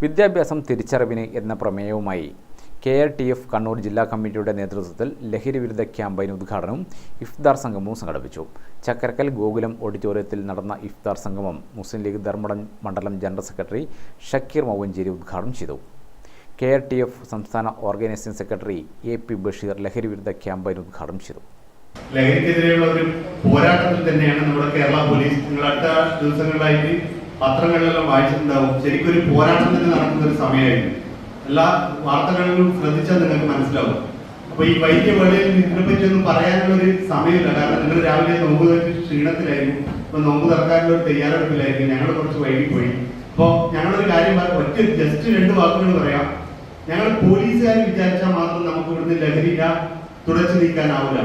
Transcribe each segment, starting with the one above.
വിദ്യാഭ്യാസം തിരിച്ചറിവിന് എന്ന പ്രമേയവുമായി KRTF കണ്ണൂർ ജില്ലാ കമ്മിറ്റിയുടെ നേതൃത്വത്തിൽ ലഹരിവിരുദ്ധ ക്യാമ്പയിൻ ഉദ്ഘാടനവും ഇഫ്താർ സംഗമവും സംഘടിപ്പിച്ചു. ചക്കരക്കൽ ഗോകുലം ഓഡിറ്റോറിയത്തിൽ നടന്ന ഇഫ്താർ സംഗമം മുസ്ലിം ലീഗ് ധർമ്മടം മണ്ഡലം ജനറൽ സെക്രട്ടറി ഷക്കീർ മൗവഞ്ചേരി ഉദ്ഘാടനം ചെയ്തു. KRTF സംസ്ഥാന ഓർഗനൈസിംഗ് സെക്രട്ടറി AP ബഷീർ ലഹരിവിരുദ്ധ ക്യാമ്പയിൻ ഉദ്ഘാടനം ചെയ്തു. ലഹരിക്കെതിരെയുള്ള ഒരു പോരാട്ടത്തിൽ തന്നെയാണ് നമ്മുടെ കേരള പോലീസ്. നിങ്ങൾ അടുത്ത ദിവസങ്ങളിലായിട്ട് പത്രങ്ങളിലെല്ലാം വായിച്ചിട്ടുണ്ടാവും. ശരിക്കും ഒരു പോരാട്ടം തന്നെ നടക്കുന്ന ഒരു സമയമായിരുന്നു. എല്ലാ വാർത്തകളിലും ശ്രദ്ധിച്ചാൽ നിങ്ങൾക്ക് മനസ്സിലാവും. അപ്പൊ ഈ വൈദ്യ വേളയിൽ ഇതിനെപ്പറ്റിയൊന്നും പറയാനുള്ള ഒരു സമയമില്ല. കാരണം നിങ്ങൾ രാവിലെ നോമ്പ് ക്ഷീണത്തിലായിരുന്നു. അപ്പൊ നോമ്പ് തുറക്കാനുള്ള ഒരു തയ്യാറെടുപ്പിലായിരുന്നു. ഞങ്ങൾ കുറച്ച് വൈകിപ്പോയി. അപ്പോൾ ഞങ്ങളൊരു കാര്യം ജസ്റ്റ് 2 വാക്കുകൾ പറയാം. ഞങ്ങൾ പോലീസുകാർ വിചാരിച്ചാൽ മാത്രം നമുക്ക് ഇവിടുന്ന് ലഹരി തുടച്ചു നീക്കാനാവില്ല.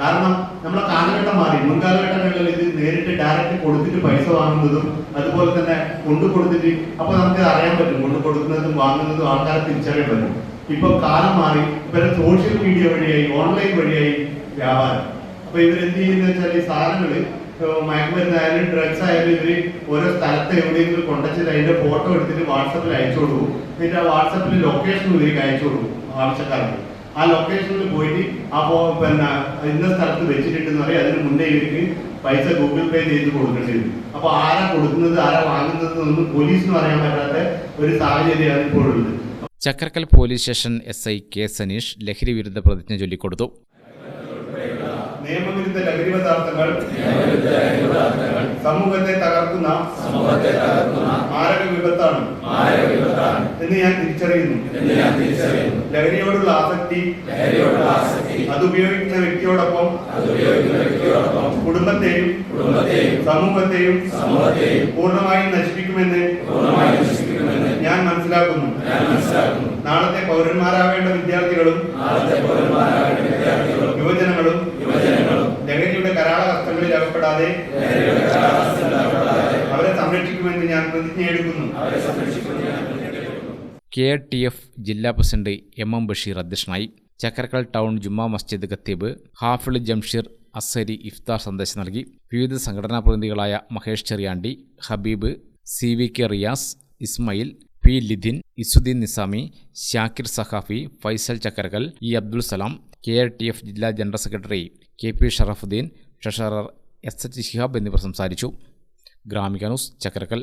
കാരണം നമ്മളെ കാലഘട്ടം മാറി. മുൻകാലഘട്ടങ്ങളിൽ ഇത് നേരിട്ട് ഡയറക്റ്റ് കൊടുത്തിട്ട് പൈസ വാങ്ങുന്നതും അതുപോലെ തന്നെ കൊണ്ടു കൊടുത്തിട്ട് അപ്പൊ നമുക്ക് അറിയാൻ പറ്റും. കൊണ്ടു കൊടുക്കുന്നതും വാങ്ങുന്നതും ആൾക്കാരെ തിരിച്ചറിയാൻ പറ്റും. ഇപ്പൊ കാലം മാറി. ഇവരെ സോഷ്യൽ മീഡിയ വഴിയായി, ഓൺലൈൻ വഴിയായി വ്യാപാരം. അപ്പൊ ഇവരെന്ത് ചെയ്യുന്ന വെച്ചാൽ ഈ സാധനങ്ങള് മയക്കുമരുന്നായാലും ഡ്രഗ്സ് ആയാലും ഇവര് ഓരോ സ്ഥലത്ത് എവിടെയെങ്കിലും കൊണ്ടുവച്ചിട്ട് അതിന്റെ ഫോട്ടോ എടുത്തിട്ട് വാട്സപ്പിൽ അയച്ചു കൊടുക്കും. എന്നിട്ട് ആ വാട്സപ്പിൽ ലൊക്കേഷൻ ഇവർക്ക് അയച്ചു കൊടുക്കും ആവശ്യക്കാർക്ക്. ആ ലൊക്കേഷനിൽ പോയിട്ട് ഇന്ന സ്ഥലത്ത് വെച്ചിട്ടുണ്ടെന്ന് പറയും. അതിന് മുന്നേ ഇവർക്ക് പൈസ ഗൂഗിൾ പേ ചെയ്ത് കൊടുക്കേണ്ടി വരും. അപ്പൊ ആരാ കൊടുക്കുന്നത് ആരാ വാങ്ങുന്നത് ഒന്നും പോലീസിനും അറിയാൻ പറ്റാത്ത ഒരു സാഹചര്യമാണ് ഇപ്പോഴുള്ളത്. Chakkarakkal police station SI K Saneesh ലഹരി വിരുദ്ധ പ്രതിജ്ഞ ചൊല്ലിക്കൊടുത്തു. നിയമവിരുദ്ധ ലഹരി പദാർത്ഥങ്ങൾ സമൂഹത്തെ തകർക്കുന്ന മാരക വിപത്താണ് എന്ന് ഞാൻ തിരിച്ചറിയുന്നു. ലഹരിയോടുള്ള ആസക്തി അത് ഉപയോഗിക്കുന്ന വ്യക്തിയോടൊപ്പം കുടുംബത്തെയും സമൂഹത്തെയും പൂർണ്ണമായും നശിപ്പിക്കുമെന്ന് ഞാൻ മനസ്സിലാക്കുന്നു. നാളത്തെ പൗരന്മാരാവേണ്ട വിദ്യാർത്ഥികളും യുവജനങ്ങളും ലഹരിയുടെ കരാള ഹസ്തങ്ങളിൽ അകപ്പെടാതെ അവരെ സംരക്ഷിക്കുമെന്ന് ഞാൻ പ്രതിജ്ഞയെടുക്കുന്നു. KRTF ജില്ലാ പ്രസിഡന്റ് MM ബഷീർ അധ്യക്ഷനായി. ചക്കരക്കൽ ടൗൺ ജുമാ മസ്ജിദ് ഖത്തീബ് ഹാഫിൾ ജംഷീർ അസ്സരി ഇഫ്താർ സന്ദേശം നൽകി. വിവിധ സംഘടനാ പ്രതിനിധികളായ Mahesh Cheriyandi, Habeeb, CVK Riyas, Ismail, P Lithin, Izzuddeen Nizami, Shakir Saqafi, Faisal Chakkarakkal, Abdul Salam, KRTF ജില്ലാ general secretary KP Sharafuddeen, treasurer SH Shihab എന്നിവർ സംസാരിച്ചു. ഗ്രാമിക ന്യൂസ് ചക്കരക്കൽ.